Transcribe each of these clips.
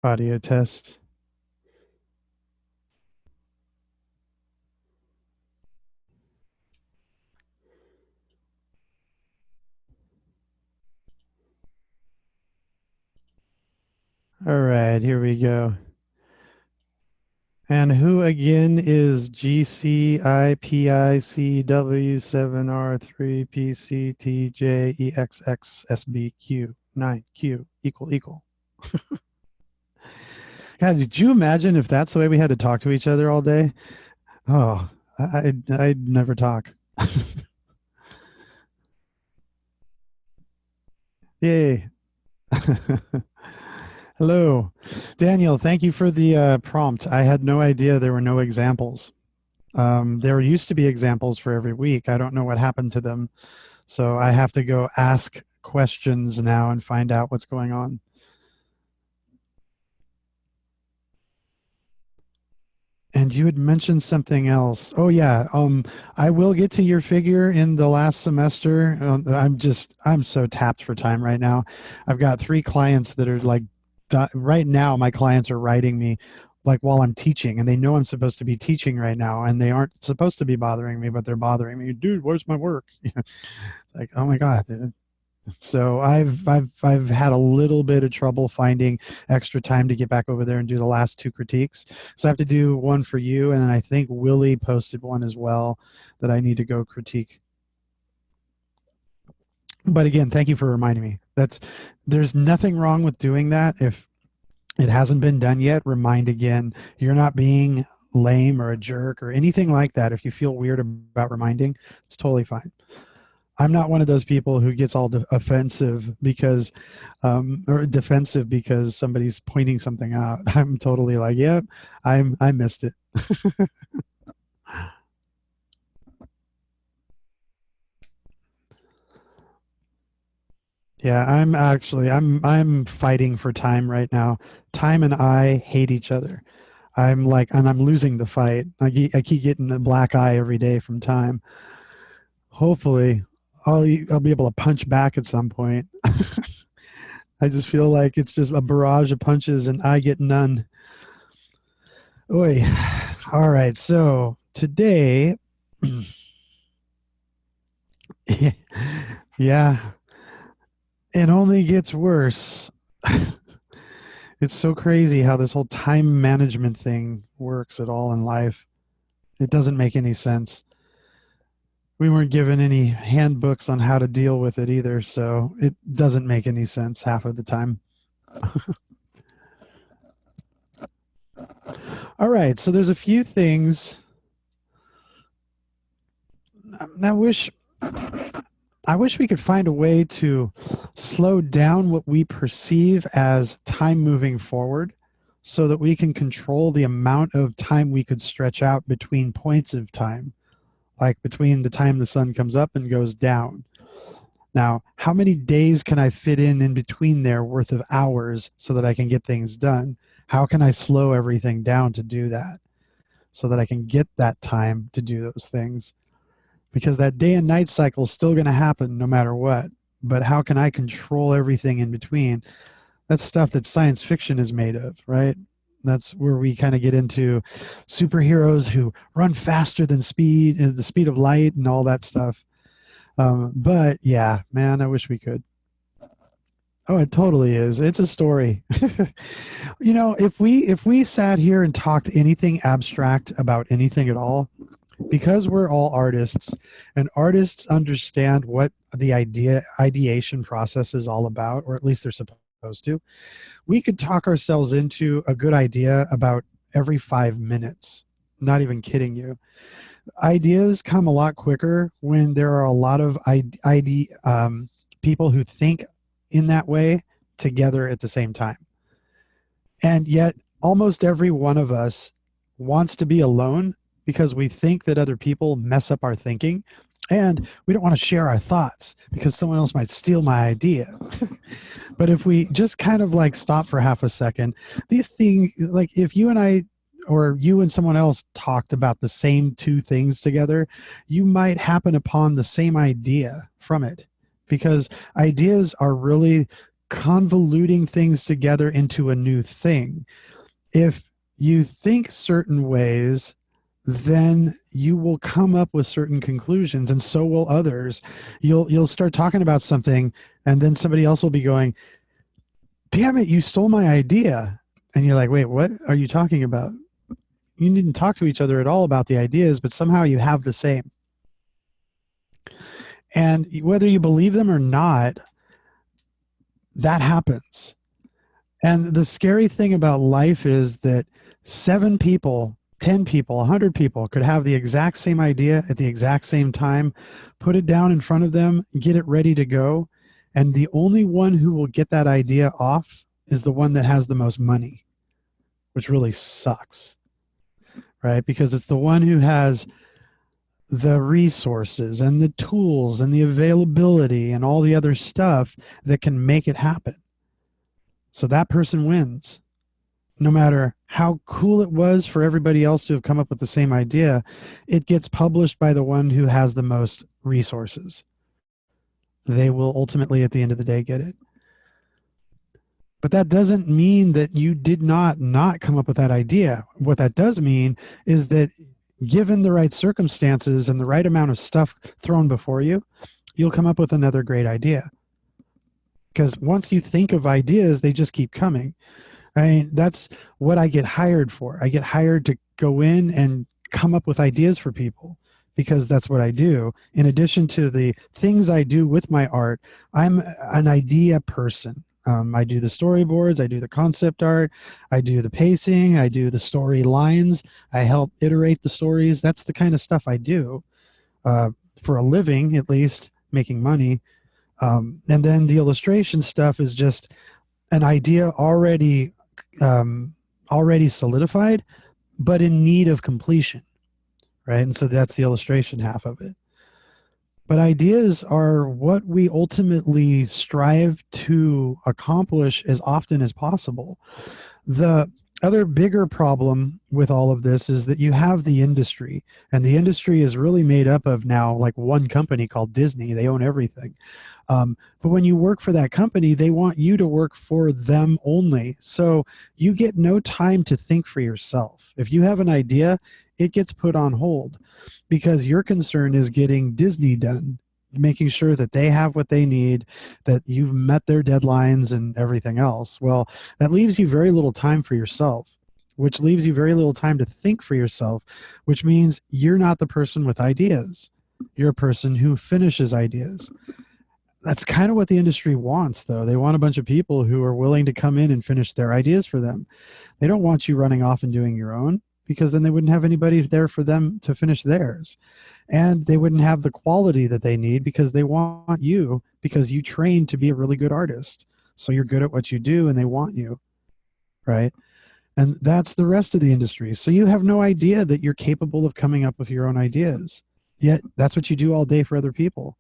Audio test. All right, here we go. And who again is GCIPICW7R3PCTJEXXSBQ9Q equal? God, did you imagine if that's the way we had to talk to each other all day? Oh, I'd never talk. Yay. Hello. Daniel, thank you for the prompt. I had no idea there were no examples. There used to be examples for every week. I don't know what happened to them. So I have to go ask questions now and find out what's going on. And you had mentioned something else. Oh yeah, I will get to your figure in the last semester. I'm so tapped for time right now. I've got three clients that are like, right now my clients are writing me like while I'm teaching, and they know I'm supposed to be teaching right now, and they aren't supposed to be bothering me, but they're bothering me. Dude, where's my work? Like, oh my God, dude. So I've had a little bit of trouble finding extra time to get back over there and do the last two critiques. So I have to do one for you, and then I think Willie posted one as well that I need to go critique. But again, thank you for reminding me. There's nothing wrong with doing that. If it hasn't been done yet, remind again. You're not being lame or a jerk or anything like that. If you feel weird about reminding, it's totally fine. I'm not one of those people who gets all offensive because, or defensive because somebody's pointing something out. I'm totally like, yep, I missed it. Yeah, I'm fighting for time right now. Time and I hate each other. I'm like, and I'm losing the fight. I keep getting a black eye every day from time. Hopefully, I'll be able to punch back at some point. I just feel like it's just a barrage of punches and I get none. Oi. All right. So today, yeah, it only gets worse. It's so crazy how this whole time management thing works at all in life. It doesn't make any sense. We weren't given any handbooks on how to deal with it either, so it doesn't make any sense half of the time. All right, so there's a few things I wish I wish we could find a way to slow down what we perceive as time moving forward so that we can control the amount of time we could stretch out between points of time, like between the time the sun comes up and goes down. Now, how many days can I fit in between there worth of hours so that I can get things done? How can I slow everything down to do that so that I can get that time to do those things? Because that day and night cycle is still going to happen no matter what. But how can I control everything in between? That's stuff that science fiction is made of, right? That's where we kind of get into superheroes who run faster than the speed of light, and all that stuff. But yeah, man, I wish we could. Oh, it totally is. It's a story. If we sat here and talked anything abstract about anything at all, because we're all artists and artists understand what the ideation process is all about, or at least they're supposed to, we could talk ourselves into a good idea about every 5 minutes. Not even kidding you. Ideas come a lot quicker when there are a lot of people who think in that way together at the same time. And yet, almost every one of us wants to be alone because we think that other people mess up our thinking. And we don't want to share our thoughts because someone else might steal my idea. But if we just kind of like stop for half a second, these things, like if you and I, or you and someone else talked about the same two things together, you might happen upon the same idea from it because ideas are really convoluting things together into a new thing. If you think certain ways, then you will come up with certain conclusions, and so will others. You'll start talking about something, and then somebody else will be going, damn it, you stole my idea. And you're like, wait, what are you talking about? You didn't talk to each other at all about the ideas, but somehow you have the same. And whether you believe them or not, that happens. And the scary thing about life is that 7 people, 10 people, 100 people could have the exact same idea at the exact same time, put it down in front of them, get it ready to go. And the only one who will get that idea off is the one that has the most money, which really sucks, right? Because it's the one who has the resources and the tools and the availability and all the other stuff that can make it happen. So that person wins. No matter how cool it was for everybody else to have come up with the same idea, it gets published by the one who has the most resources. They will ultimately, at the end of the day, get it. But that doesn't mean that you did not come up with that idea. What that does mean is that given the right circumstances and the right amount of stuff thrown before you, you'll come up with another great idea. Because once you think of ideas, they just keep coming. I mean, that's what I get hired for. I get hired to go in and come up with ideas for people, because that's what I do. In addition to the things I do with my art, I'm an idea person. I do the storyboards, I do the concept art, I do the pacing, I do the story lines, I help iterate the stories. That's the kind of stuff I do for a living, at least, making money. And then the illustration stuff is just an idea already solidified, but in need of completion, right? And so that's the illustration half of it. But ideas are what we ultimately strive to accomplish as often as possible. The other bigger problem with all of this is that you have the industry, and the industry is really made up of now like one company called Disney. They own everything. But when you work for that company, they want you to work for them only. So you get no time to think for yourself. If you have an idea, it gets put on hold because your concern is getting Disney done, making sure that they have what they need, that you've met their deadlines and everything else. Well, that leaves you very little time for yourself, which leaves you very little time to think for yourself, which means you're not the person with ideas. You're a person who finishes ideas. That's kind of what the industry wants, though. They want a bunch of people who are willing to come in and finish their ideas for them. They don't want you running off and doing your own, because then they wouldn't have anybody there for them to finish theirs. And they wouldn't have the quality that they need because they want you, because you trained to be a really good artist. So you're good at what you do and they want you, right? And that's the rest of the industry. So you have no idea that you're capable of coming up with your own ideas. Yet that's what you do all day for other people.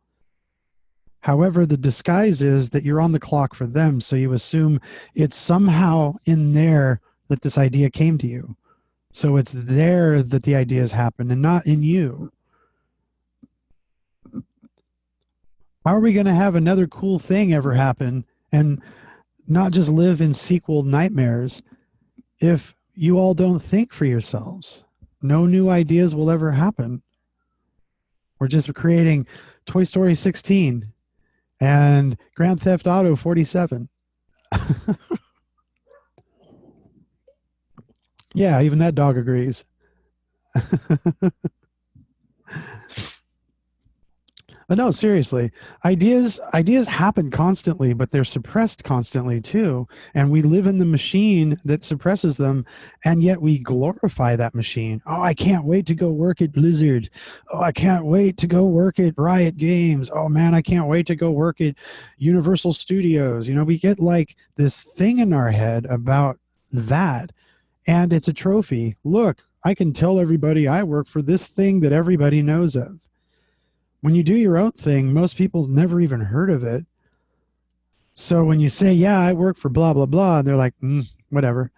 However, the disguise is that you're on the clock for them. So you assume it's somehow in there that this idea came to you. So it's there that the ideas happen and not in you. How are we going to have another cool thing ever happen and not just live in sequel nightmares if you all don't think for yourselves? No new ideas will ever happen. We're just creating Toy Story 16 and Grand Theft Auto 47. Yeah, even that dog agrees. But no, seriously, ideas happen constantly, but they're suppressed constantly too. And we live in the machine that suppresses them, and yet we glorify that machine. Oh, I can't wait to go work at Blizzard. Oh, I can't wait to go work at Riot Games. Oh man, I can't wait to go work at Universal Studios. You know, we get like this thing in our head about that, and it's a trophy. Look, I can tell everybody I work for this thing that everybody knows of. When you do your own thing, most people never even heard of it. So when you say, yeah, I work for blah, blah, blah, and they're like, whatever.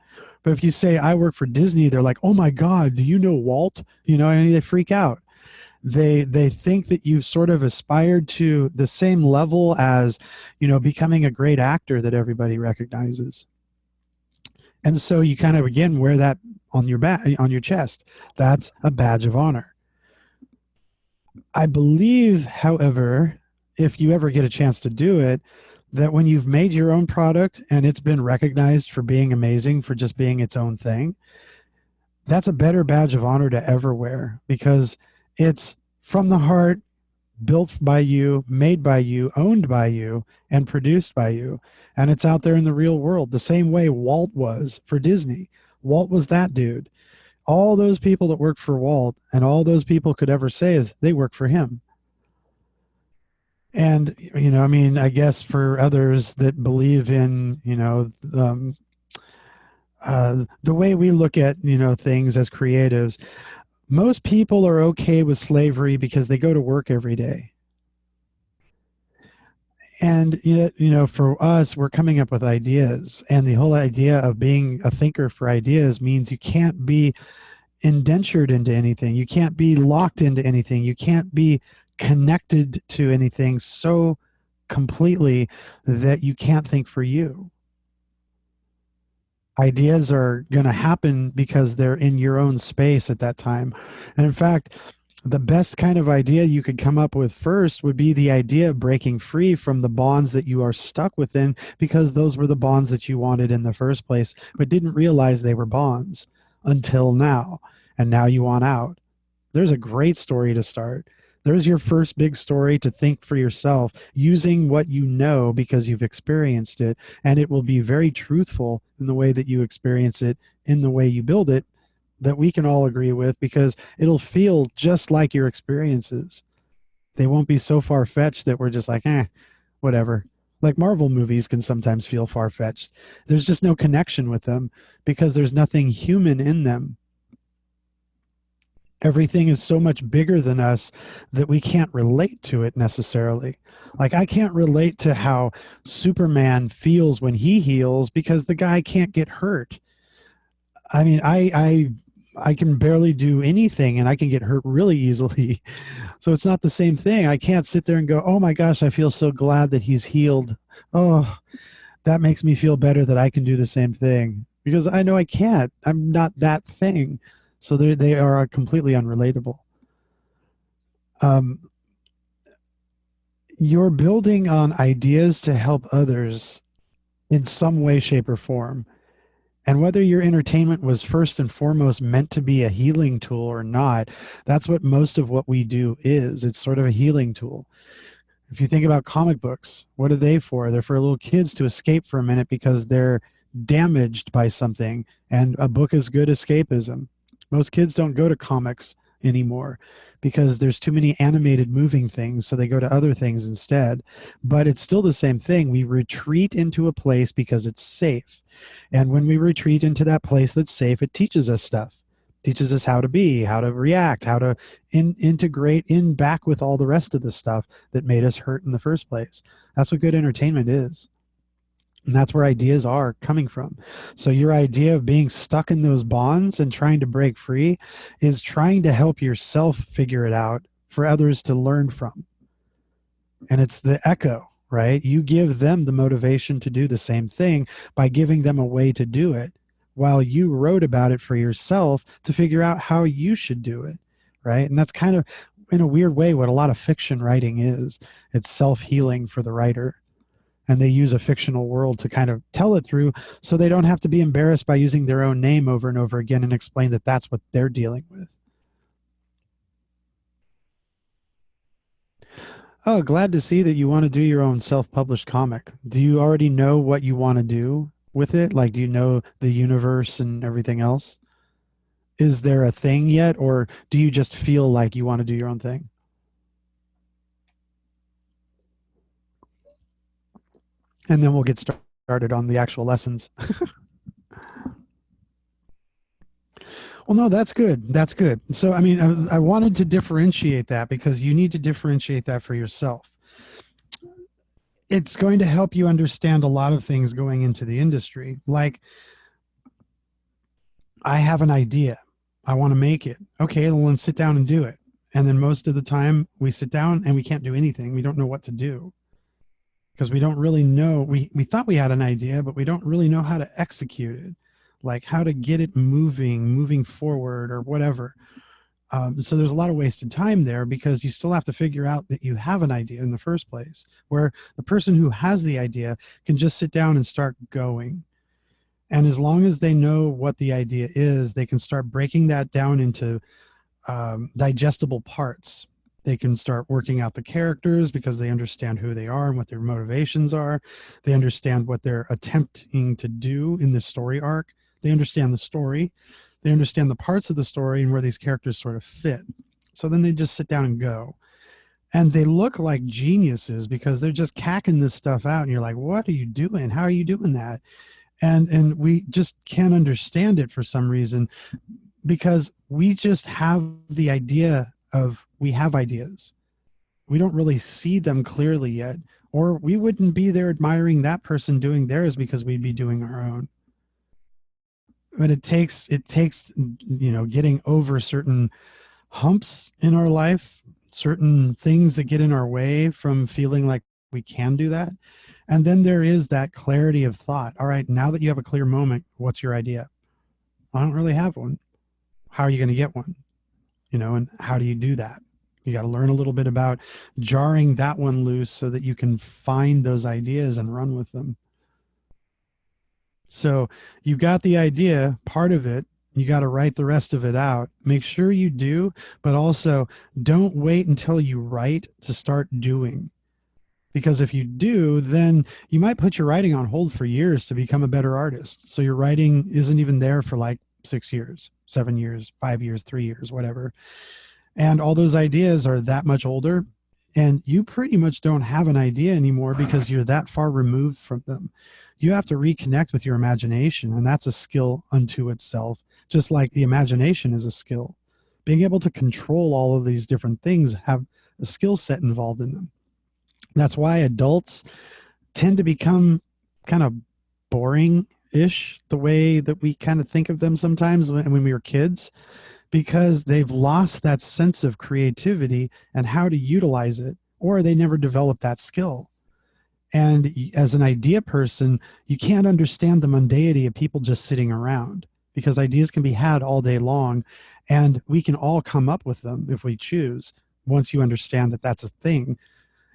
But if you say, I work for Disney, they're like, oh my God, do you know Walt? You know, and they freak out. They think that you've sort of aspired to the same level as, becoming a great actor that everybody recognizes. And so you kind of again wear that on your back, on your chest. That's a badge of honor. I believe, however, if you ever get a chance to do it, that when you've made your own product and it's been recognized for being amazing, for just being its own thing, that's a better badge of honor to ever wear, because it's from the heart, built by you, made by you, owned by you, and produced by you. And it's out there in the real world the same way Walt was for Disney. Walt was that dude. All those people that worked for Walt and all those people could ever say is they work for him. And, I mean, I guess for others that believe in, the way we look at, things as creatives, most people are okay with slavery because they go to work every day. And, for us, we're coming up with ideas. And the whole idea of being a thinker for ideas means you can't be indentured into anything. You can't be locked into anything. You can't be connected to anything so completely that you can't think for you. Ideas are going to happen because they're in your own space at that time. And in fact, the best kind of idea you could come up with first would be the idea of breaking free from the bonds that you are stuck within, because those were the bonds that you wanted in the first place, but didn't realize they were bonds until now. And now you want out. There's a great story to start. There's your first big story to think for yourself, using what you know because you've experienced it. And it will be very truthful in the way that you experience it, in the way you build it, that we can all agree with, because it'll feel just like your experiences. They won't be so far-fetched that we're just like, whatever. Like Marvel movies can sometimes feel far-fetched. There's just no connection with them because there's nothing human in them. Everything is so much bigger than us that we can't relate to it necessarily. Like I can't relate to how Superman feels when he heals because the guy can't get hurt. I mean, I can barely do anything and I can get hurt really easily. So it's not the same thing. I can't sit there and go, "Oh my gosh, I feel so glad that he's healed. Oh, that makes me feel better that I can do the same thing." Because I know I can't. I'm not that thing. So they are completely unrelatable. You're building on ideas to help others in some way, shape, or form. And whether your entertainment was first and foremost meant to be a healing tool or not, that's what most of what we do is. It's sort of a healing tool. If you think about comic books, what are they for? They're for little kids to escape for a minute because they're damaged by something. And a book is good escapism. Most kids don't go to comics anymore because there's too many animated moving things, so they go to other things instead. But it's still the same thing. We retreat into a place because it's safe. And when we retreat into that place that's safe, it teaches us stuff. Teaches us how to be, how to react, how to integrate in back with all the rest of the stuff that made us hurt in the first place. That's what good entertainment is. And that's where ideas are coming from. So your idea of being stuck in those bonds and trying to break free is trying to help yourself figure it out for others to learn from. And it's the echo, right? You give them the motivation to do the same thing by giving them a way to do it, while you wrote about it for yourself to figure out how you should do it, right? And that's kind of, in a weird way, what a lot of fiction writing is. It's self-healing for the writer. And they use a fictional world to kind of tell it through so they don't have to be embarrassed by using their own name over and over again and explain that that's what they're dealing with. Oh, glad to see that you want to do your own self-published comic. Do you already know what you want to do with it? Like, do you know the universe and everything else? Is there a thing yet, or do you just feel like you want to do your own thing? And then we'll get started on the actual lessons. Well, no, that's good. That's good. So, I mean, I wanted to differentiate that because you need to differentiate that for yourself. It's going to help you understand a lot of things going into the industry. Like, I have an idea. I want to make it. Okay, well, then sit down and do it. And then most of the time we sit down and we can't do anything. We don't know what to do because we don't really know. We thought we had an idea, but we don't really know how to execute it, like how to get it moving forward or whatever. So there's a lot of wasted time there because you still have to figure out that you have an idea in the first place, where the person who has the idea can just sit down and start going. And as long as they know what the idea is, they can start breaking that down into digestible parts. They can start working out the characters because they understand who they are and what their motivations are. They understand what they're attempting to do in the story arc. They understand the story. They understand the parts of the story and where these characters sort of fit. So then they just sit down and go. And they look like geniuses because they're just cacking this stuff out. And you're like, what are you doing? How are you doing that? And we just can't understand it for some reason because we just have the idea of we have ideas. We don't really see them clearly yet, or we wouldn't be there admiring that person doing theirs because we'd be doing our own. But it takes getting over certain humps in our life, certain things that get in our way from feeling like we can do that. And then there is that clarity of thought. All right, now that you have a clear moment, what's your idea? I don't really have one. How are you going to get one? And how do you do that? You got to learn a little bit about jarring that one loose so that you can find those ideas and run with them. So you got the idea, part of it, you got to write the rest of it out. Make sure you do, but also don't wait until you write to start doing. Because if you do, then you might put your writing on hold for years to become a better artist. So your writing isn't even there for like 6 years, 7 years, 5 years, 3 years, whatever. And all those ideas are that much older. And you pretty much don't have an idea anymore because you're that far removed from them. You have to reconnect with your imagination, and that's a skill unto itself, just like the imagination is a skill. Being able to control all of these different things have a skill set involved in them. That's why adults tend to become kind of boring-ish the way that we kind of think of them sometimes when we were kids, because they've lost that sense of creativity and how to utilize it, or they never developed that skill. And as an idea person, you can't understand the mundanity of people just sitting around, because ideas can be had all day long, and we can all come up with them if we choose. Once you understand that that's a thing,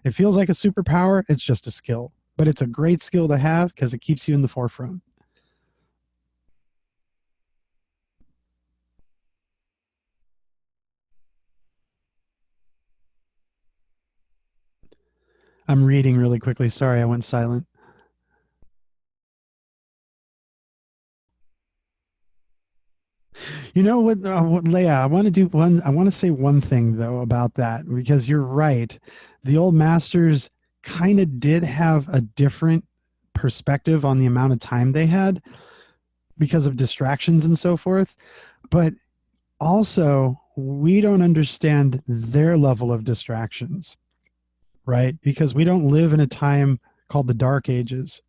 it feels like a superpower. It's just a skill, but it's a great skill to have because it keeps you in the forefront. I'm reading really quickly. Sorry, I went silent. You know what, Leah? I want to do one. I want to say one thing though about that, because you're right. The old masters kind of did have a different perspective on the amount of time they had because of distractions and so forth. But also, we don't understand their level of distractions, right? Because we don't live in a time called the Dark Ages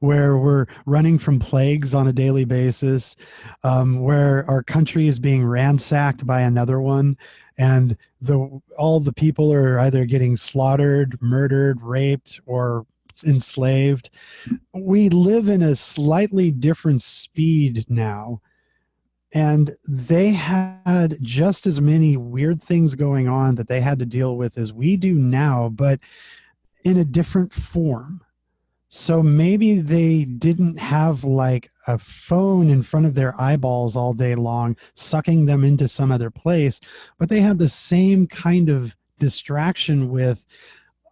where we're running from plagues on a daily basis, where our country is being ransacked by another one, and all the people are either getting slaughtered, murdered, raped, or enslaved. We live in a slightly different speed now, and they had just as many weird things going on that they had to deal with as we do now, but in a different form. So maybe they didn't have like a phone in front of their eyeballs all day long, sucking them into some other place, but they had the same kind of distraction with,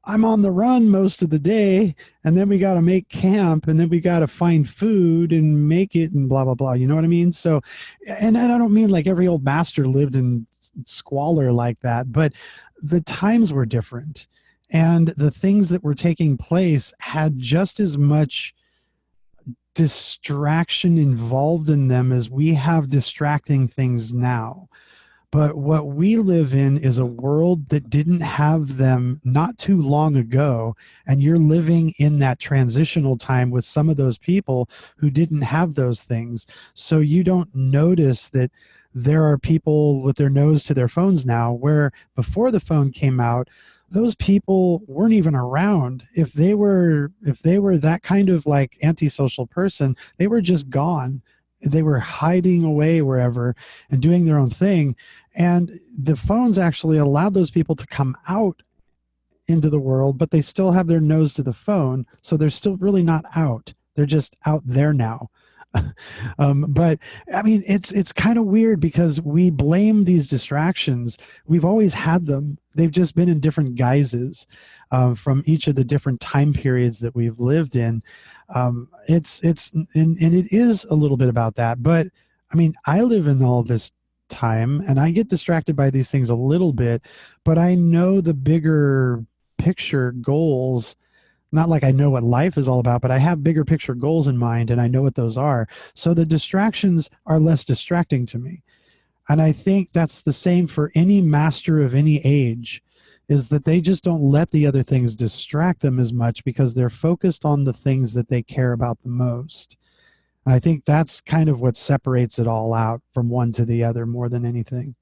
I'm on the run most of the day, and then we got to make camp, and then we got to find food and make it and blah, blah, blah. You know what I mean? So, and I don't mean like every old master lived in squalor like that, but the times were different. And the things that were taking place had just as much distraction involved in them as we have distracting things now. But what we live in is a world that didn't have them not too long ago. And you're living in that transitional time with some of those people who didn't have those things. So you don't notice that There are people with their nose to their phones now, where before the phone came out, those people weren't even around. If they were that kind of like antisocial person, they were just gone. They were hiding away wherever and doing their own thing. And the phones actually allowed those people to come out into the world, but they still have their nose to the phone. So they're still really not out. They're just out there now. But I mean, it's kind of weird because we blame these distractions. We've always had them. They've just been in different guises from each of the different time periods that we've lived in. And it is a little bit about that. But I mean, I live in all this time and I get distracted by these things a little bit, but I know the bigger picture goals. Not like I know what life is all about, but I have bigger picture goals in mind and I know what those are. So the distractions are less distracting to me. And I think that's the same for any master of any age, is that they just don't let the other things distract them as much because they're focused on the things that they care about the most. And I think that's kind of what separates it all out from one to the other more than anything.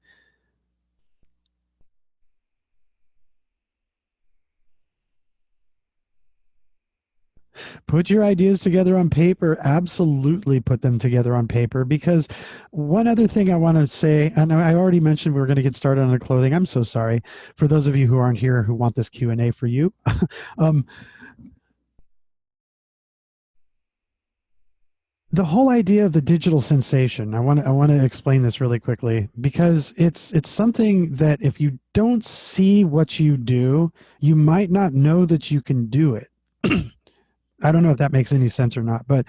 Put your ideas together on paper. Absolutely put them together on paper. Because one other thing I want to say, and I already mentioned we were going to get started on the clothing. I'm so sorry for those of you who aren't here who want this Q&A for you. um, the whole idea of the digital sensation, I want to explain this really quickly because it's something that if you don't see what you do, you might not know that you can do it. I don't know if that makes any sense or not, but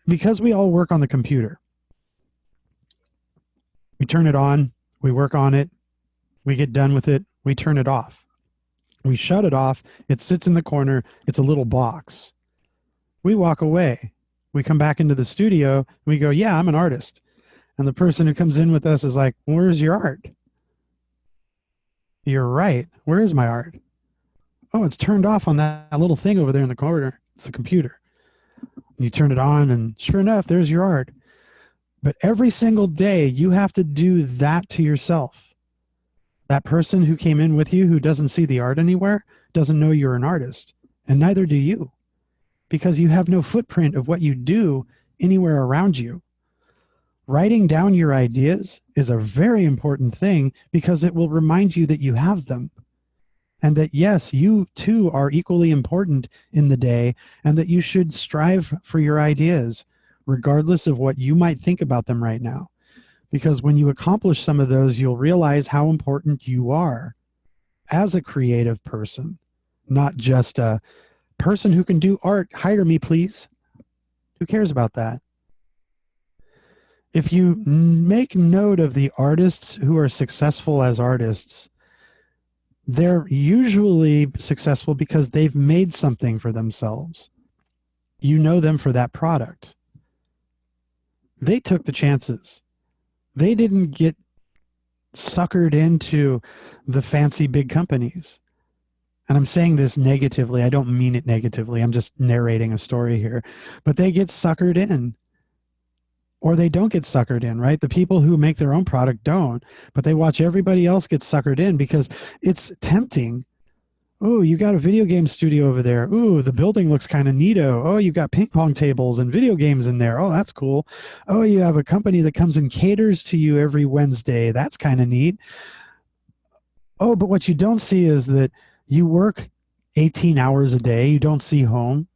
because we all work on the computer, we turn it on, we work on it, we get done with it, we turn it off. We shut it off, it sits in the corner, it's a little box. We walk away. We come back into the studio, and we go, yeah, I'm an artist. And the person who comes in with us is like, where's your art? You're right. Where is my art? Oh, it's turned off on that little thing over there in the corner. It's the computer. You turn it on, and sure enough, there's your art. But every single day, you have to do that to yourself. That person who came in with you who doesn't see the art anywhere doesn't know you're an artist, and neither do you, because you have no footprint of what you do anywhere around you. Writing down your ideas is a very important thing because it will remind you that you have them. And that, yes, you too are equally important in the day, and that you should strive for your ideas, regardless of what you might think about them right now. Because when you accomplish some of those, you'll realize how important you are as a creative person, not just a person who can do art. Hire me, please. Who cares about that? If you make note of the artists who are successful as artists, they're usually successful because they've made something for themselves. You know them for that product. They took the chances. They didn't get suckered into the fancy big companies. And I'm saying this negatively. I don't mean it negatively. I'm just narrating a story here. But they get suckered in. Or they don't get suckered in, right? The people who make their own product don't, but they watch everybody else get suckered in because it's tempting. Oh, you got a video game studio over there. Ooh, the building looks kind of neato. Oh, you got ping pong tables and video games in there. Oh, that's cool. Oh, you have a company that comes and caters to you every Wednesday. That's kind of neat. Oh, but what you don't see is that you work 18 hours a day. You don't see home.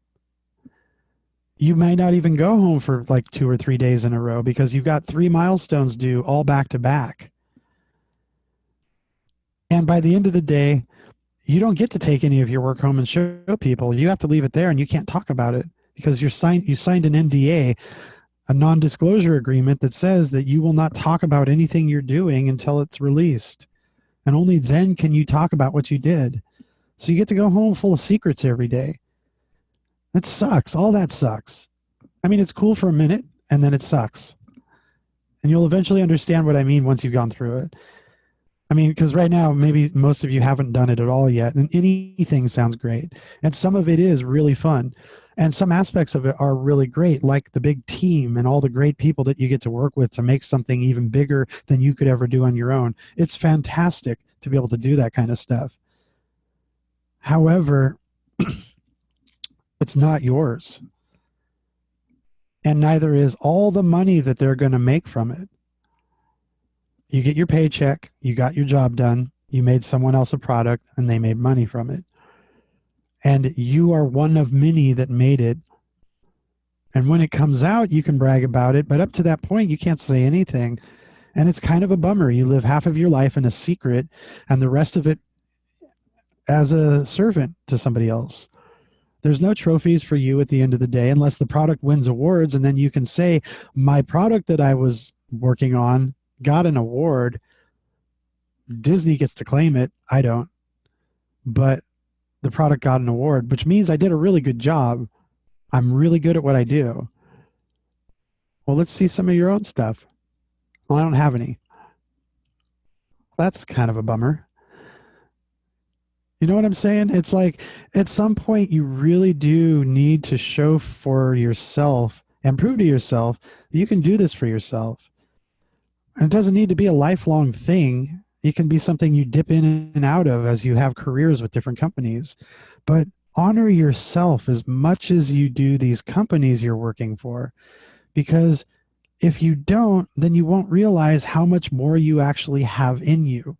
You may not even go home for like 2 or 3 days in a row because you've got 3 milestones due all back to back. And by the end of the day, you don't get to take any of your work home and show people. You have to leave it there and you can't talk about it because you signed an NDA, a non-disclosure agreement that says that you will not talk about anything you're doing until it's released. And only then can you talk about what you did. So you get to go home full of secrets every day. That sucks. All that sucks. I mean, it's cool for a minute and then it sucks. And you'll eventually understand what I mean once you've gone through it. I mean, because right now, maybe most of you haven't done it at all yet, and anything sounds great. And some of it is really fun. And some aspects of it are really great, like the big team and all the great people that you get to work with to make something even bigger than you could ever do on your own. It's fantastic to be able to do that kind of stuff. However, it's not yours. And neither is all the money that they're going to make from it. You get your paycheck, you got your job done, you made someone else a product, and they made money from it. And you are one of many that made it. And when it comes out, you can brag about it, but up to that point, you can't say anything. And it's kind of a bummer. You live half of your life in a secret and the rest of it as a servant to somebody else. There's no trophies for you at the end of the day unless the product wins awards, and then you can say, my product that I was working on got an award. Disney gets to claim it. I don't. But the product got an award, which means I did a really good job. I'm really good at what I do. Well, let's see some of your own stuff. Well, I don't have any. That's kind of a bummer. You know what I'm saying? It's like at some point you really do need to show for yourself and prove to yourself that you can do this for yourself. And it doesn't need to be a lifelong thing. It can be something you dip in and out of as you have careers with different companies. But honor yourself as much as you do these companies you're working for. Because if you don't, then you won't realize how much more you actually have in you.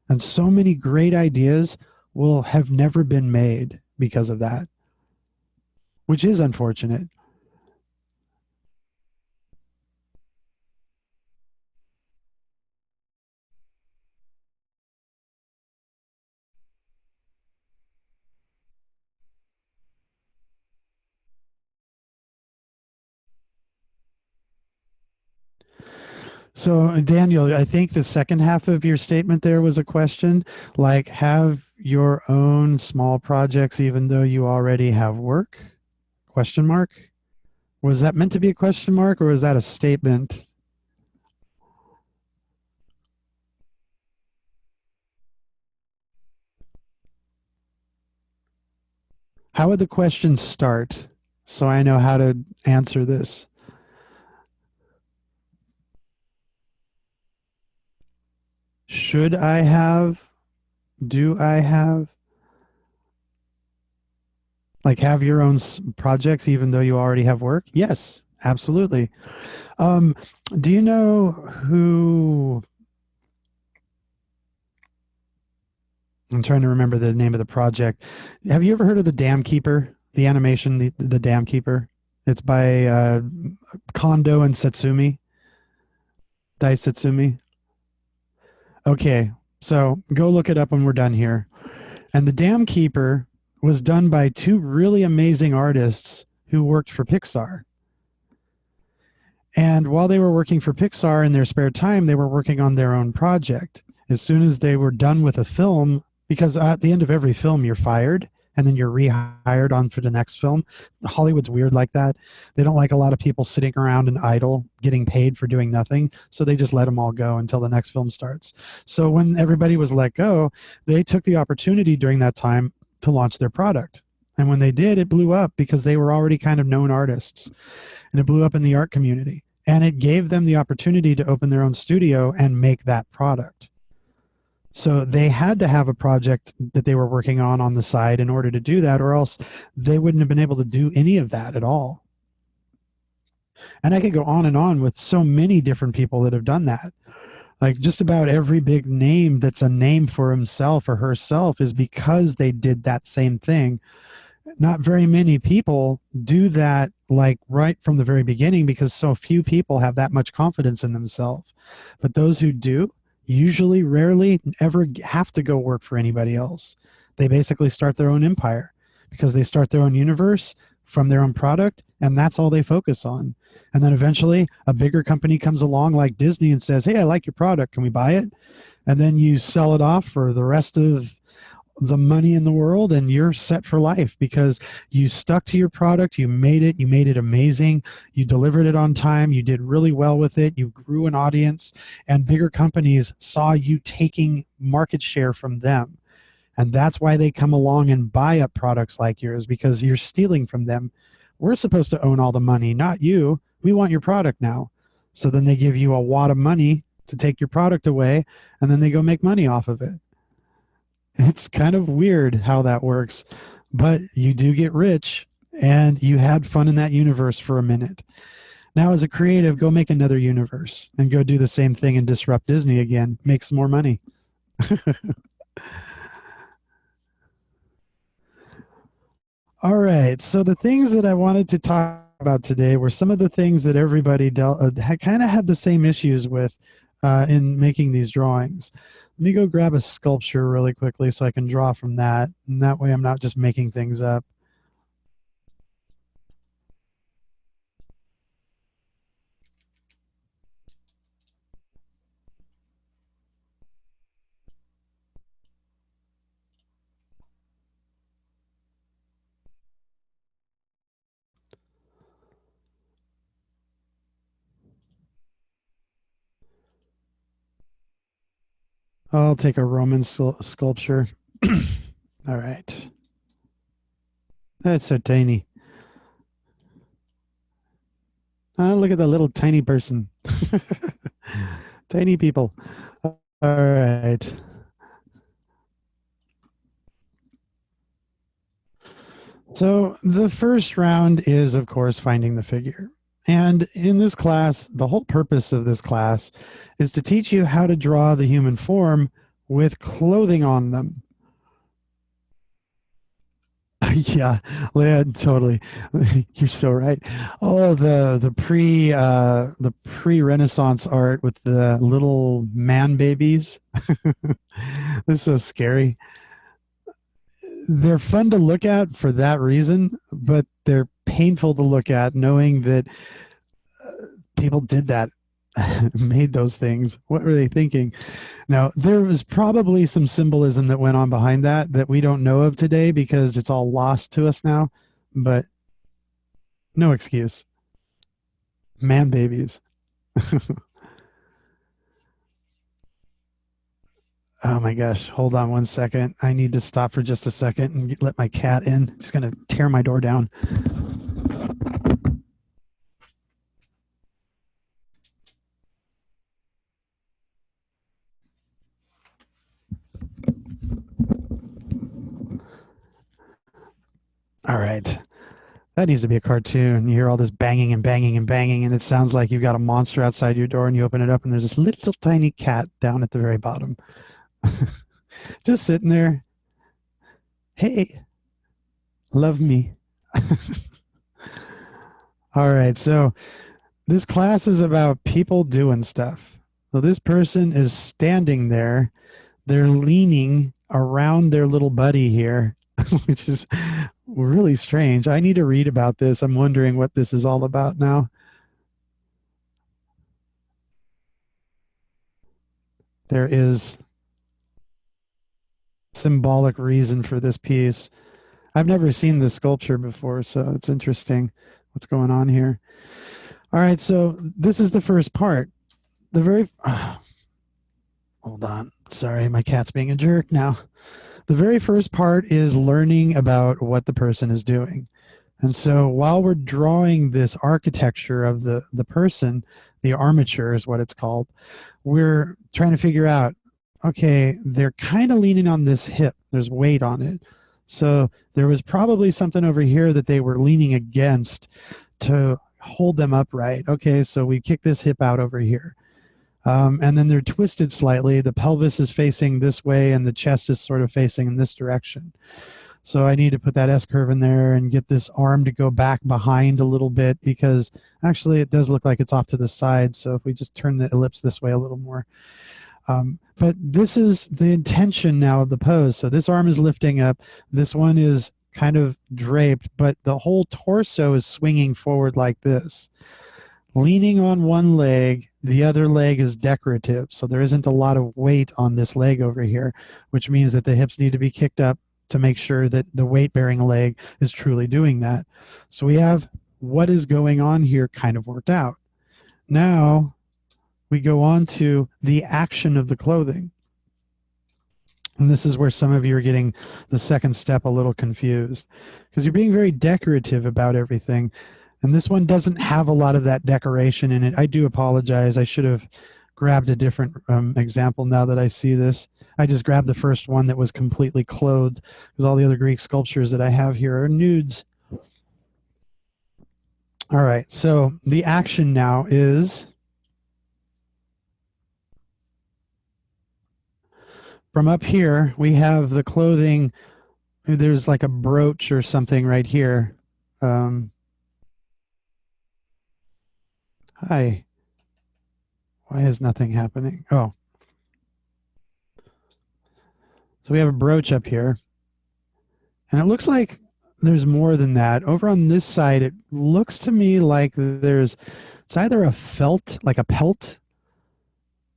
And so many great ideas will have never been made because of that, which is unfortunate. So, Daniel, I think the second half of your statement there was a question, like have your own small projects even though you already have work? Question mark? Was that meant to be a question mark, or was that a statement? How would the question start so I know how to answer this? Should I have? Do I have? Like have your own projects even though you already have work? Yes, absolutely. Um, do you know who? I'm trying to remember the name of the project. Have you ever heard of the Dam Keeper? The animation, the Dam Keeper. It's by Kondo and Satsumi. Dai Satsumi. Okay, so go look it up when we're done here. And the Dam Keeper was done by two really amazing artists who worked for Pixar. And while they were working for Pixar in their spare time, they were working on their own project. As soon as they were done with a film, because at the end of every film, you're fired and then you're rehired on for the next film. Hollywood's weird like that. They don't like a lot of people sitting around and idle, getting paid for doing nothing. So they just let them all go until the next film starts. So when everybody was let go, they took the opportunity during that time to launch their product. And when they did, it blew up because they were already kind of known artists. And it blew up in the art community. And it gave them the opportunity to open their own studio and make that product. So they had to have a project that they were working on the side in order to do that, or else they wouldn't have been able to do any of that at all. And I could go on and on with so many different people that have done that. Like just about every big name that's a name for himself or herself is because they did that same thing. Not very many people do that like right from the very beginning because so few people have that much confidence in themselves. But those who do usually rarely ever have to go work for anybody else. They basically start their own empire because they start their own universe from their own product, and that's all they focus on. And then eventually a bigger company comes along like Disney and says, hey, I like your product. Can we buy it? And then you sell it off for the rest of the money in the world and you're set for life because you stuck to your product, you made it amazing, you delivered it on time, you did really well with it, you grew an audience, and bigger companies saw you taking market share from them. And that's why they come along and buy up products like yours, because you're stealing from them. We're supposed to own all the money, not you. We want your product now. So then they give you a wad of money to take your product away, and then they go make money off of it. It's kind of weird how that works, but you do get rich and you had fun in that universe for a minute. Now, as a creative, go make another universe and go do the same thing and disrupt Disney again. Make some more money. All right. So the things that I wanted to talk about today were some of the things that everybody kind of had the same issues with in making these drawings. Let me go grab a sculpture really quickly so I can draw from that. And that way I'm not just making things up. I'll take a Roman sculpture. All right. That's so tiny. Look at the little tiny person. Tiny people. All right. So the first round is, of course, finding the figure. And in this class, the whole purpose of this class is to teach you how to draw the human form with clothing on them. Yeah, totally. You're so right. Oh, the pre-Renaissance art with the little man babies. This is so scary. They're fun to look at for that reason, but they're painful to look at knowing that people did that, made those things. What were they thinking? Now, there was probably some symbolism that went on behind that that we don't know of today because it's all lost to us now, but no excuse. Man babies. Oh my gosh, hold on one second. I need to stop for just a second and let my cat in. Just going to tear my door down. All right. That needs to be a cartoon. You hear all this banging and banging and banging, and it sounds like you've got a monster outside your door, and you open it up, and there's this little tiny cat down at the very bottom. Just sitting there. Hey, love me. All right. So this class is about people doing stuff. So this person is standing there. They're leaning around their little buddy here, which is really strange. I need to read about this. I'm wondering what this is all about now. There is symbolic reason for this piece. I've never seen this sculpture before, so it's interesting what's going on here. All right, so this is the first part. The very hold on. Sorry, my cat's being a jerk now. The very first part is learning about what the person is doing. And so while we're drawing this architecture of the person, the armature is what it's called, we're trying to figure out, okay, they're kind of leaning on this hip. There's weight on it. So there was probably something over here that they were leaning against to hold them upright. Okay, so we kick this hip out over here. And then they're twisted slightly. The pelvis is facing this way and the chest is sort of facing in this direction. So I need to put that S-curve in there and get this arm to go back behind a little bit because actually it does look like it's off to the side. So if we just turn the ellipse this way a little more. But this is the intention now of the pose. So this arm is lifting up. This one is kind of draped, but the whole torso is swinging forward like this. leaning on one leg, the other leg is decorative. So there isn't a lot of weight on this leg over here, which means that the hips need to be kicked up to make sure that the weight-bearing leg is truly doing that. So we have what is going on here kind of worked out. Now we go on to the action of the clothing. And this is where some of you are getting the second step a little confused, because you're being very decorative about everything. And this one doesn't have a lot of that decoration in it. I do apologize. I should have grabbed a different example now that I see this. I just grabbed the first one that was completely clothed, because all the other Greek sculptures that I have here are nudes. All right, so the action now is from up here, we have the clothing. There's like a brooch or something right here. Hi. Why is nothing happening? Oh. So we have a brooch up here. And it looks like there's more than that. Over on this side, it looks to me like it's either a felt, like a pelt,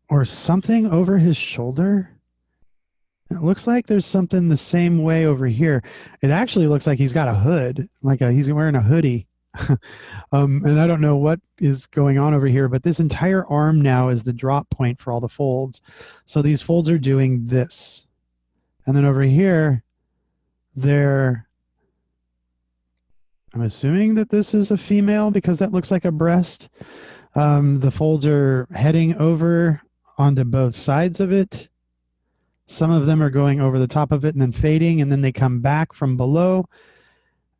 or something over his shoulder. It looks like there's something the same way over here. It actually looks like he's got a hood, he's wearing a hoodie. And I don't know what is going on over here, but this entire arm now is the drop point for all the folds. So these folds are doing this. And then over here, I'm assuming that this is a female because that looks like a breast. The folds are heading over onto both sides of it. Some of them are going over the top of it and then fading, and then they come back from below,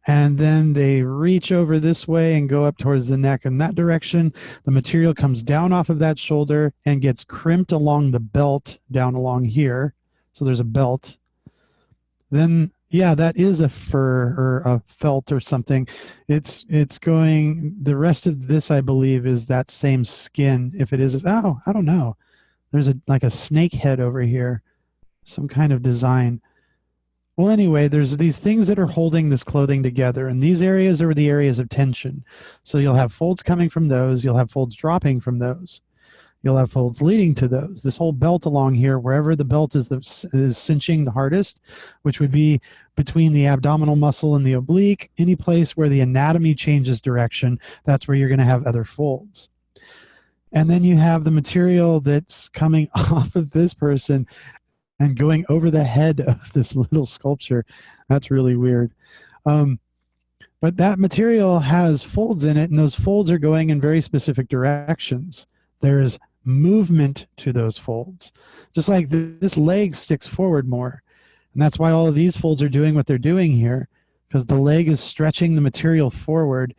and then they reach over this way and go up towards the neck in that direction. The material comes down off of that shoulder and gets crimped along the belt down along here. So there's a belt. Then, yeah, that is a fur or a felt or something. It's going, the rest of this, I believe, is that same skin. If it is, oh, I don't know. There's like a snake head over here. Some kind of design. Well, anyway, there's these things that are holding this clothing together, and these areas are the areas of tension. So you'll have folds coming from those, you'll have folds dropping from those, you'll have folds leading to those. This whole belt along here, wherever the belt is cinching the hardest, which would be between the abdominal muscle and the oblique, any place where the anatomy changes direction, that's where you're going to have other folds. And then you have the material that's coming off of this person and going over the head of this little sculpture. That's really weird. But that material has folds in it, and those folds are going in very specific directions. There's movement to those folds. Just like this leg sticks forward more. And that's why all of these folds are doing what they're doing here, because the leg is stretching the material forward.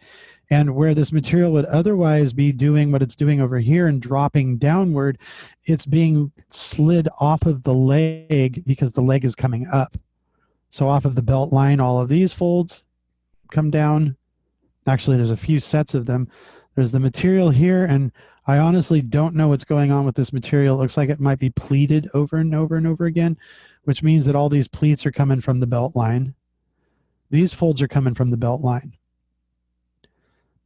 And where this material would otherwise be doing what it's doing over here and dropping downward, it's being slid off of the leg because the leg is coming up. So off of the belt line, all of these folds come down. Actually, there's a few sets of them. There's the material here, and I honestly don't know what's going on with this material. It looks like it might be pleated over and over and over again, which means that all these pleats are coming from the belt line. These folds are coming from the belt line.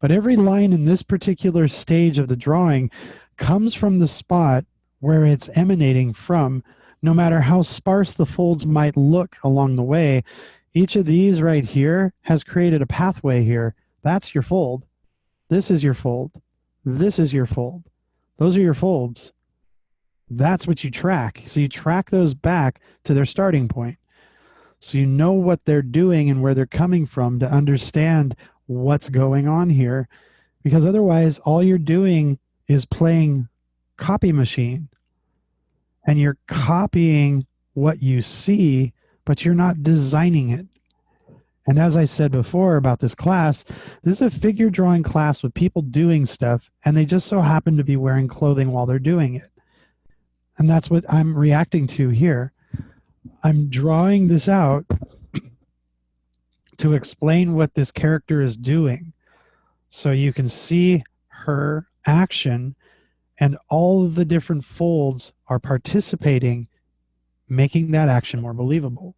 But every line in this particular stage of the drawing comes from the spot where it's emanating from. No matter how sparse the folds might look along the way, each of these right here has created a pathway here. That's your fold. This is your fold. This is your fold. Those are your folds. That's what you track. So you track those back to their starting point. So you know what they're doing and where they're coming from to understand what's going on here, because otherwise all you're doing is playing copy machine, and you're copying what you see, but you're not designing it. And as I said before about this class, this is a figure drawing class with people doing stuff, and they just so happen to be wearing clothing while they're doing it. And that's what I'm reacting to here. I'm drawing this out to explain what this character is doing, so you can see her action, and all of the different folds are participating, making that action more believable.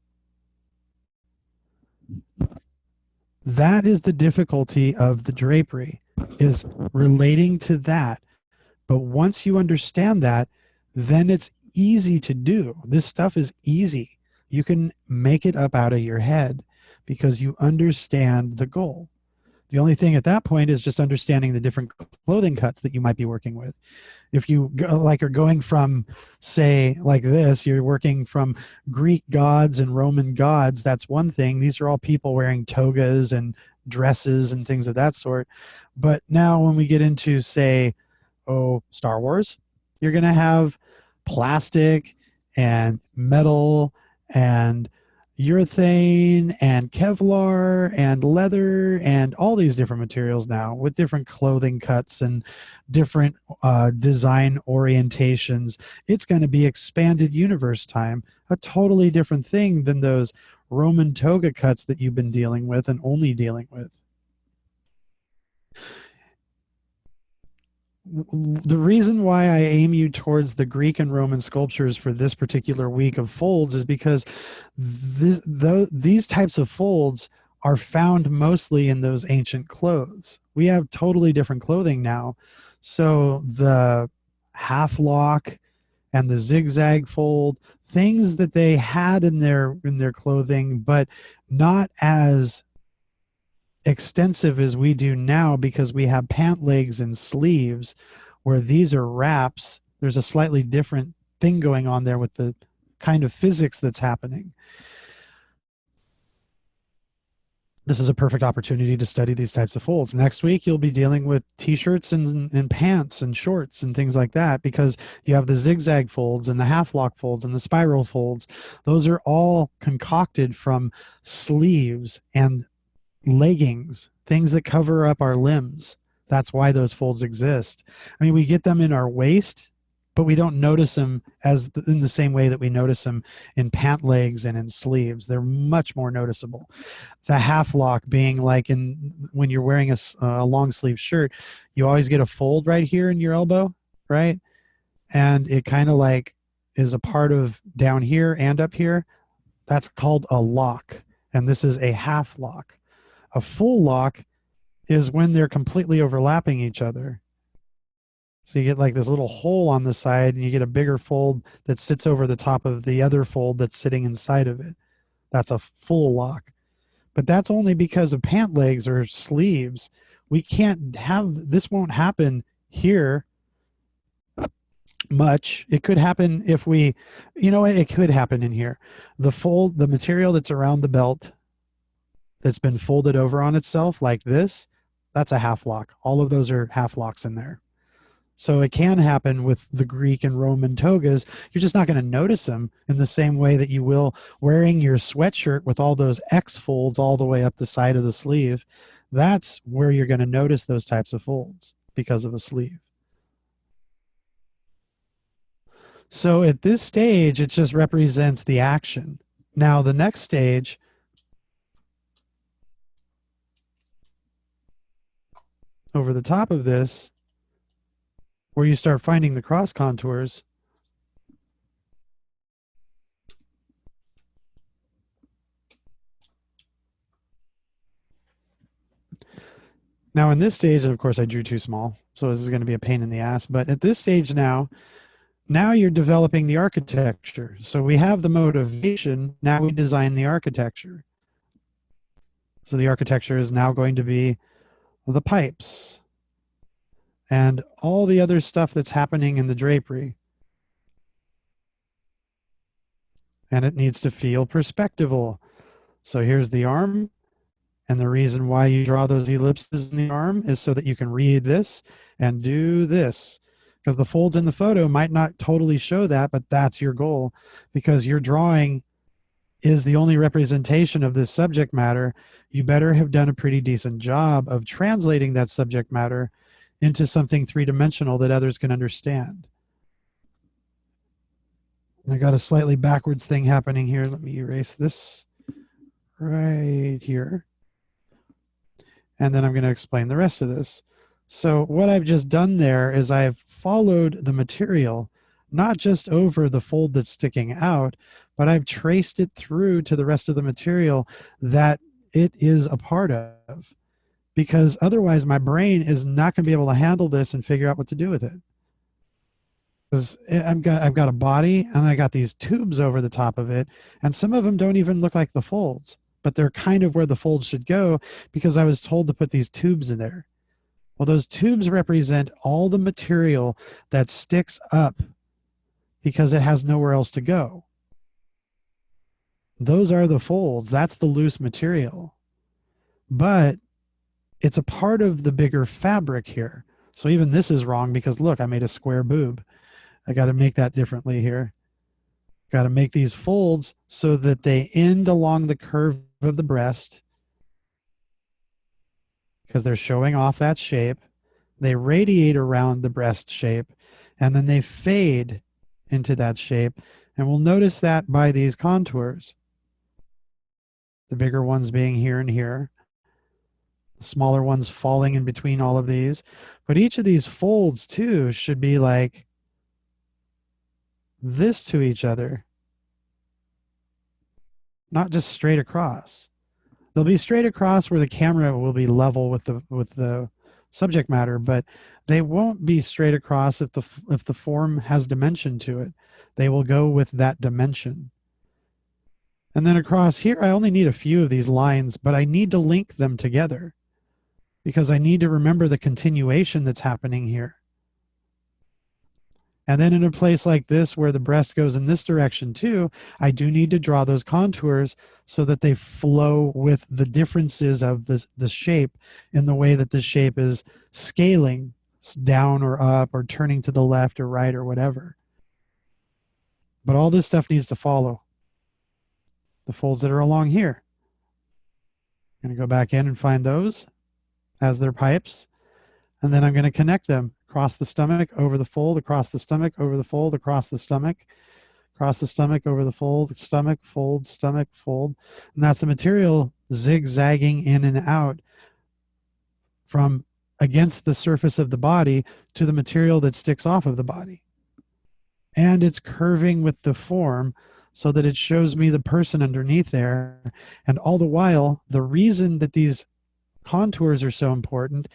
That is the difficulty of the drapery. is relating to that. But once you understand that, then it's easy to do. This stuff is easy. You can make it up out of your head because you understand the goal. The only thing at that point is just understanding the different clothing cuts that you might be working with. If you like are going from, say, like this, you're working from Greek gods and Roman gods, that's one thing. These are all people wearing togas and dresses and things of that sort. But now when we get into, say, Star Wars, you're going to have plastic and metal and urethane and Kevlar and leather and all these different materials now with different clothing cuts and different design orientations. It's going to be expanded universe time, a totally different thing than those Roman toga cuts that you've been dealing with and only dealing with. The reason why I aim you towards the Greek and Roman sculptures for this particular week of folds is because these types of folds are found mostly in those ancient clothes. We have totally different clothing now. So the half lock and the zigzag fold, things that they had in their clothing, but not as extensive as we do now because we have pant legs and sleeves, where these are wraps. There's a slightly different thing going on there with the kind of physics that's happening. This is a perfect opportunity to study these types of folds. Next week, you'll be dealing with t-shirts and pants and shorts and things like that, because you have the zigzag folds and the half lock folds and the spiral folds. Those are all concocted from sleeves and leggings, things that cover up our limbs. That's why those folds exist. I mean, we get them in our waist, but we don't notice them in the same way that we notice them in pant legs and in sleeves. They're much more noticeable. The half lock being like when you're wearing a long sleeve shirt, you always get a fold right here in your elbow, right? And it kind of like is a part of down here and up here. That's called a lock. And this is a half lock. A full lock is when they're completely overlapping each other. So you get like this little hole on the side and you get a bigger fold that sits over the top of the other fold that's sitting inside of it. That's a full lock. But that's only because of pant legs or sleeves. We can't have, this won't happen here much. It could happen if we, it could happen in here. The material that's around the belt that's been folded over on itself like this, that's a half lock. All of those are half locks in there. So it can happen with the Greek and Roman togas. You're just not going to notice them in the same way that you will wearing your sweatshirt with all those X folds all the way up the side of the sleeve. That's where you're going to notice those types of folds because of a sleeve. So at this stage, it just represents the action. Now, the next stage, over the top of this, where you start finding the cross contours, now in this stage, of course I drew too small, so this is going to be a pain in the ass, but at this stage now you're developing the architecture. So we have the motivation, now we design the architecture. So the architecture is now going to be the pipes and all the other stuff that's happening in the drapery. And it needs to feel perspectival. So here's the arm. And the reason why you draw those ellipses in the arm is so that you can read this and do this. Because the folds in the photo might not totally show that, but that's your goal. Because your drawing is the only representation of this subject matter. You better have done a pretty decent job of translating that subject matter into something three-dimensional that others can understand. I got a slightly backwards thing happening here. Let me erase this right here. And then I'm going to explain the rest of this. So what I've just done there is I've followed the material, not just over the fold that's sticking out, but I've traced it through to the rest of the material that it is a part of. because otherwise my brain is not going to be able to handle this and figure out what to do with it. Because I've got a body and I got these tubes over the top of it, and some of them don't even look like the folds, but they're kind of where the folds should go because I was told to put these tubes in there. Well, those tubes represent all the material that sticks up because it has nowhere else to go. Those are the folds. That's the loose material. But it's a part of the bigger fabric here. So even this is wrong because look, I made a square boob. I got to make that differently here. Got to make these folds so that they end along the curve of the breast because they're showing off that shape. They radiate around the breast shape, and then they fade into that shape. And we'll notice that by these contours. The bigger ones being here and here. The smaller ones falling in between all of these. But each of these folds, too, should be like this to each other. Not just straight across. They'll be straight across where the camera will be level with the subject matter, but they won't be straight across if the form has dimension to it. They will go with that dimension. And then across here, I only need a few of these lines, but I need to link them together because I need to remember the continuation that's happening here. And then in a place like this where the breast goes in this direction too, I do need to draw those contours so that they flow with the differences of the shape in the way that the shape is scaling down or up or turning to the left or right or whatever. But all this stuff needs to follow the folds that are along here. I'm going to go back in and find those as their pipes, and then I'm going to connect them. Across the stomach, over the fold, across the stomach, over the fold, across the stomach, across the stomach, over the fold, stomach, fold, stomach, fold. And that's the material zigzagging in and out from against the surface of the body to the material that sticks off of the body. And it's curving with the form so that it shows me the person underneath there. And all the while, the reason that these contours are so important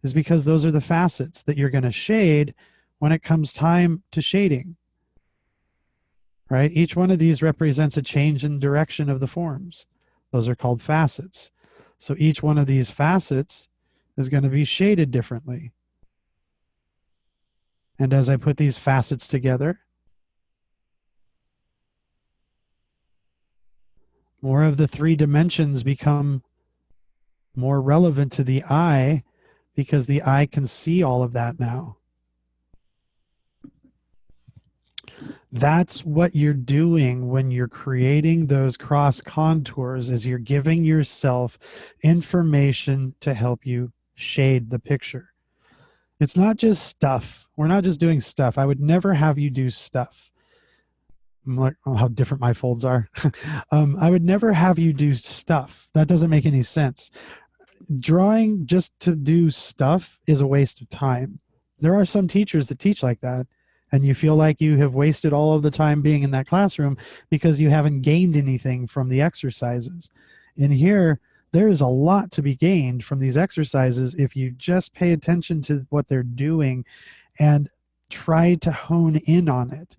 is because those are the facets that you're going to shade when it comes time to shading, right? Each one of these represents a change in direction of the forms. Those are called facets. So each one of these facets is going to be shaded differently. And as I put these facets together, more of the three dimensions become more relevant to the eye because the eye can see all of that now. That's what you're doing when you're creating those cross contours, is you're giving yourself information to help you shade the picture. It's not just stuff. We're not just doing stuff. I would never have you do stuff. I'm like, oh, how different my folds are. I would never have you do stuff. That doesn't make any sense. Drawing just to do stuff is a waste of time. There are some teachers that teach like that, and you feel like you have wasted all of the time being in that classroom because you haven't gained anything from the exercises. In here, there is a lot to be gained from these exercises if you just pay attention to what they're doing and try to hone in on it.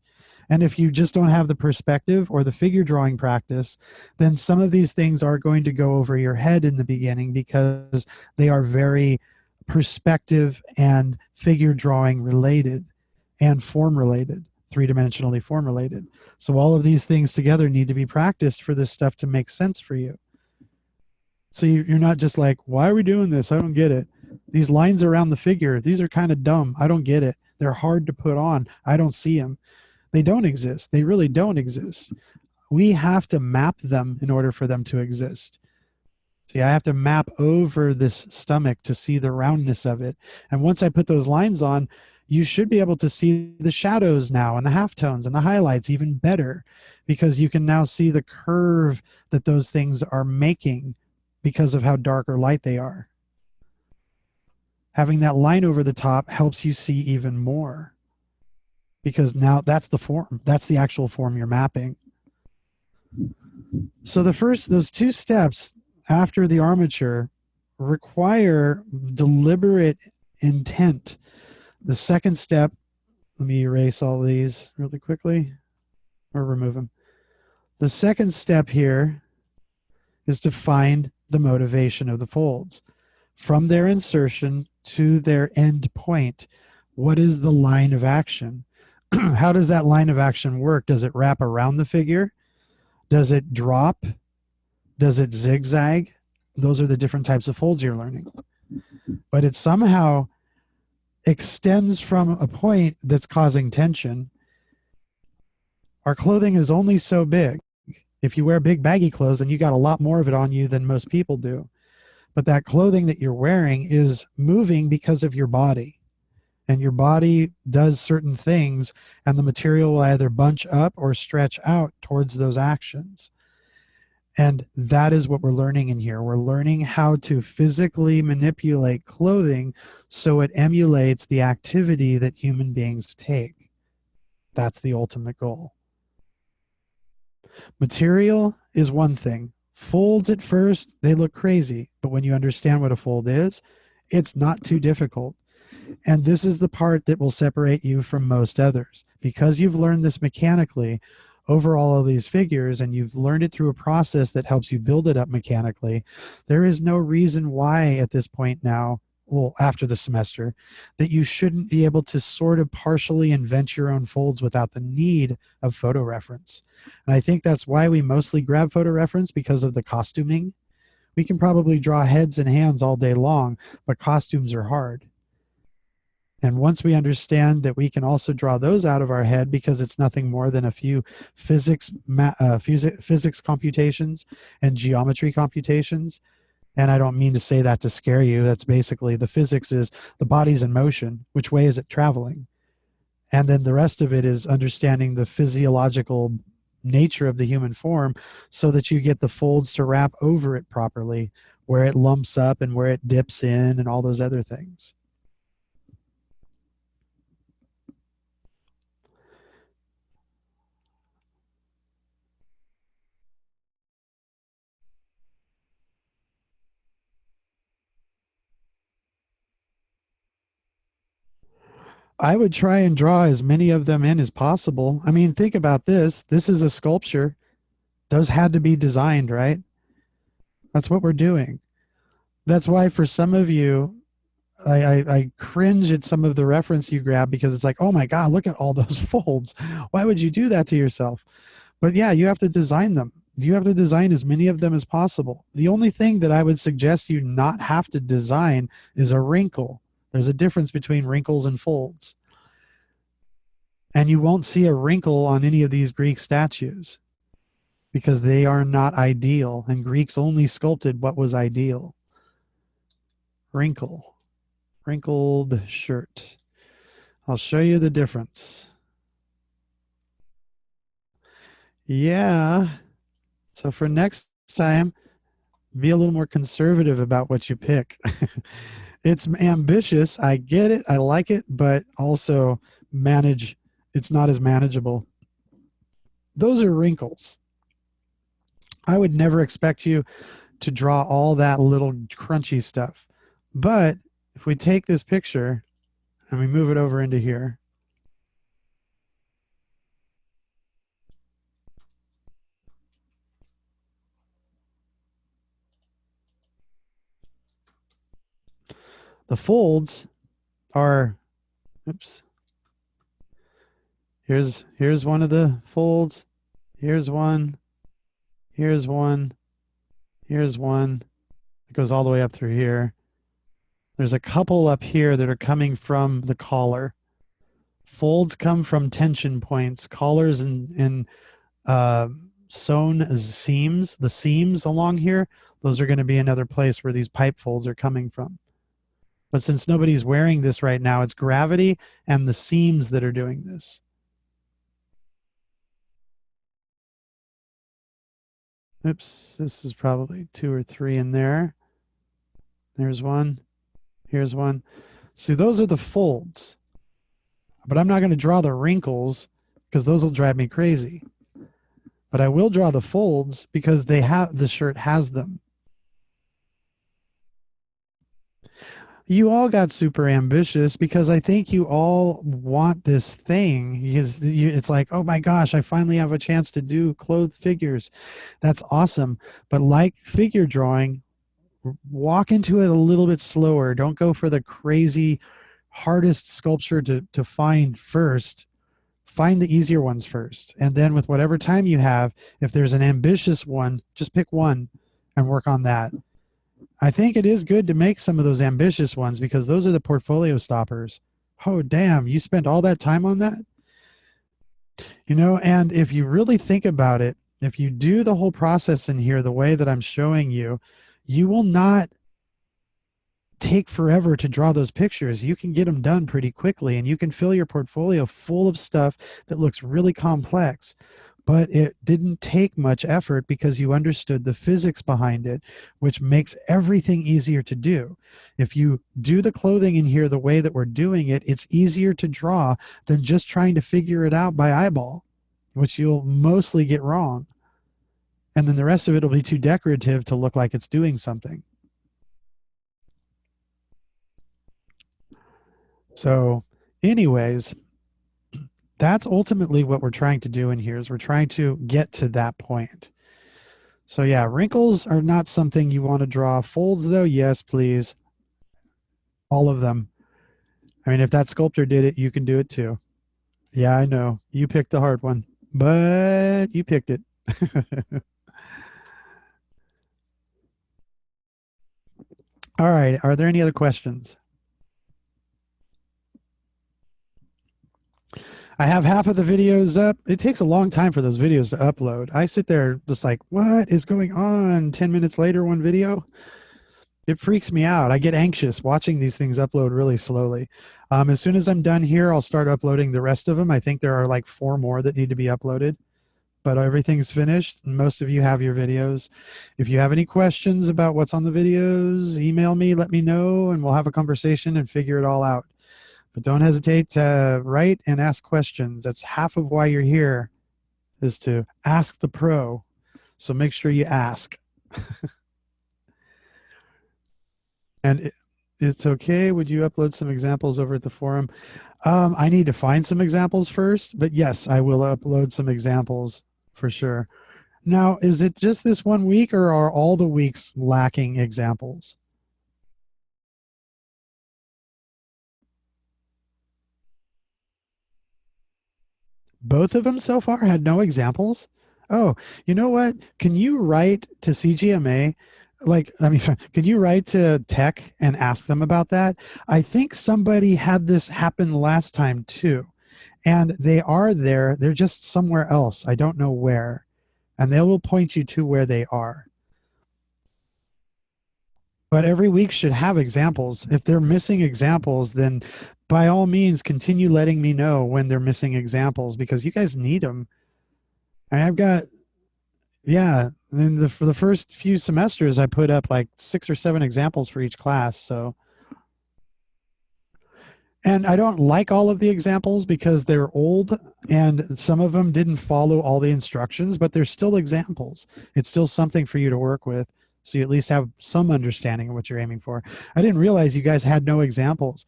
And if you just don't have the perspective or the figure drawing practice, then some of these things are going to go over your head in the beginning because they are very perspective and figure drawing related and form related, three-dimensionally form related. So all of these things together need to be practiced for this stuff to make sense for you. So you're not just like, why are we doing this? I don't get it. These lines around the figure, these are kind of dumb. I don't get it. They're hard to put on. I don't see them. They don't exist. They really don't exist. We have to map them in order for them to exist. See, I have to map over this stomach to see the roundness of it. And once I put those lines on, you should be able to see the shadows now and the halftones and the highlights even better because you can now see the curve that those things are making because of how dark or light they are. Having that line over the top helps you see even more, because now that's the form. That's the actual form you're mapping. So those two steps after the armature require deliberate intent. The second step, let me erase all these really quickly or remove them. The second step here is to find the motivation of the folds. From their insertion to their end point, what is the line of action? How does that line of action work? Does it wrap around the figure? Does it drop? Does it zigzag? Those are the different types of folds you're learning. But it somehow extends from a point that's causing tension. Our clothing is only so big. If you wear big baggy clothes, then you got a lot more of it on you than most people do. But that clothing that you're wearing is moving because of your body. And your body does certain things, and the material will either bunch up or stretch out towards those actions. And that is what we're learning in here. We're learning how to physically manipulate clothing so it emulates the activity that human beings take. That's the ultimate goal. Material is one thing. Folds at first, they look crazy, but when you understand what a fold is, it's not too difficult. And this is the part that will separate you from most others. Because you've learned this mechanically over all of these figures and you've learned it through a process that helps you build it up mechanically, there is no reason why at this point now, well, after the semester, that you shouldn't be able to sort of partially invent your own folds without the need of photo reference. And I think that's why we mostly grab photo reference, because of the costuming. We can probably draw heads and hands all day long, but costumes are hard. And once we understand that we can also draw those out of our head, because it's nothing more than a few physics computations and geometry computations. And I don't mean to say that to scare you. That's basically the physics is the body's in motion. Which way is it traveling? And then the rest of it is understanding the physiological nature of the human form so that you get the folds to wrap over it properly, where it lumps up and where it dips in and all those other things. I would try and draw as many of them in as possible. I mean, think about this. This is a sculpture. Those had to be designed, right? That's what we're doing. That's why for some of you, I cringe at some of the reference you grab, because it's like, oh my God, look at all those folds. Why would you do that to yourself? But yeah, you have to design them. You have to design as many of them as possible. The only thing that I would suggest you not have to design is a wrinkle. There's a difference between wrinkles and folds. And you won't see a wrinkle on any of these Greek statues because they are not ideal, and Greeks only sculpted what was ideal. Wrinkle, wrinkled shirt. I'll show you the difference. Yeah. So for next time, be a little more conservative about what you pick. It's ambitious. I get it. I like it, but also manage. It's not as manageable. Those are wrinkles. I would never expect you to draw all that little crunchy stuff. But if we take this picture and we move it over into here, the folds are, oops, here's one of the folds, here's one, here's one, here's one. It goes all the way up through here. There's a couple up here that are coming from the collar. Folds come from tension points. Collars and sewn seams, the seams along here, those are going to be another place where these pipe folds are coming from. But since nobody's wearing this right now, it's gravity and the seams that are doing this. Oops, this is probably 2 or 3 in there. There's one. Here's one. See, those are the folds. But I'm not going to draw the wrinkles because those will drive me crazy. But I will draw the folds because they have, the shirt has them. You all got super ambitious because I think you all want this thing. It's like, oh my gosh, I finally have a chance to do clothed figures. That's awesome. But like figure drawing, walk into it a little bit slower. Don't go for the crazy hardest sculpture to find first. Find the easier ones first. And then with whatever time you have, if there's an ambitious one, just pick one and work on that. I think it is good to make some of those ambitious ones because those are the portfolio stoppers. Oh, damn, you spent all that time on that? You know, and if you really think about it, if you do the whole process in here the way that I'm showing you, you will not take forever to draw those pictures. You can get them done pretty quickly and you can fill your portfolio full of stuff that looks really complex. But it didn't take much effort because you understood the physics behind it, which makes everything easier to do. If you do the clothing in here the way that we're doing it, it's easier to draw than just trying to figure it out by eyeball, which you'll mostly get wrong. And then the rest of it will be too decorative to look like it's doing something. So, anyways, that's ultimately what we're trying to do in here is we're trying to get to that point. So yeah, wrinkles are not something you want to draw. Folds though, yes, please. All of them. I mean, if that sculptor did it, you can do it too. Yeah, I know. You picked the hard one, but you picked it. All right. Are there any other questions? I have half of the videos up. It takes a long time for those videos to upload. I sit there just like, what is going on? 10 minutes later, one video. It freaks me out. I get anxious watching these things upload really slowly. As soon as I'm done here, I'll start uploading the rest of them. I think there are like 4 more that need to be uploaded, but everything's finished. Most of you have your videos. If you have any questions about what's on the videos, email me, let me know, and we'll have a conversation and figure it all out. But don't hesitate to write and ask questions. That's half of why you're here, is to ask the pro. So make sure you ask. And it's okay. Would you upload some examples over at the forum? I need to find some examples first, but yes, I will upload some examples for sure. Now, is it just this one week or are all the weeks lacking examples? Both of them so far had no examples? Oh, you know what? Can you write to CGMA? Like, I mean, can you write to tech and ask them about that? I think somebody had this happen last time too. And they are there. They're just somewhere else. I don't know where. And they will point you to where they are. But every week should have examples. If they're missing examples, then by all means, continue letting me know when they're missing examples because you guys need them. And I've got, yeah, for the first few semesters, I put up like 6 or 7 examples for each class. So, and I don't like all of the examples because they're old and some of them didn't follow all the instructions, but they're still examples. It's still something for you to work with. So you at least have some understanding of what you're aiming for. I didn't realize you guys had no examples.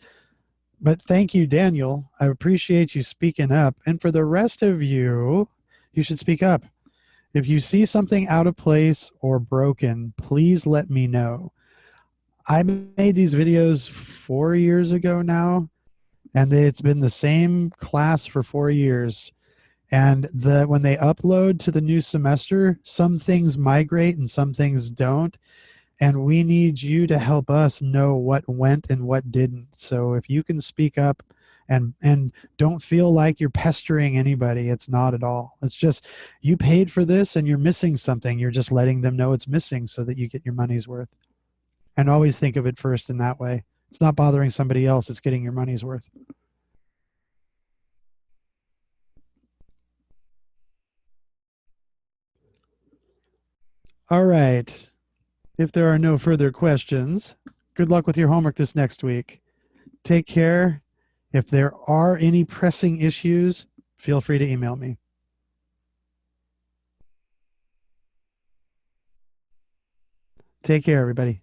But thank you, Daniel. I appreciate you speaking up. And for the rest of you, you should speak up. If you see something out of place or broken, please let me know. I made these videos 4 years ago now, and it's been the same class for 4 years. And when they upload to the new semester, some things migrate and some things don't. And we need you to help us know what went and what didn't. So if you can speak up and don't feel like you're pestering anybody, it's not at all. It's just you paid for this and you're missing something. You're just letting them know it's missing so that you get your money's worth. And always think of it first in that way. It's not bothering somebody else, it's getting your money's worth. All right. If there are no further questions, good luck with your homework this next week. Take care. If there are any pressing issues, feel free to email me. Take care, everybody.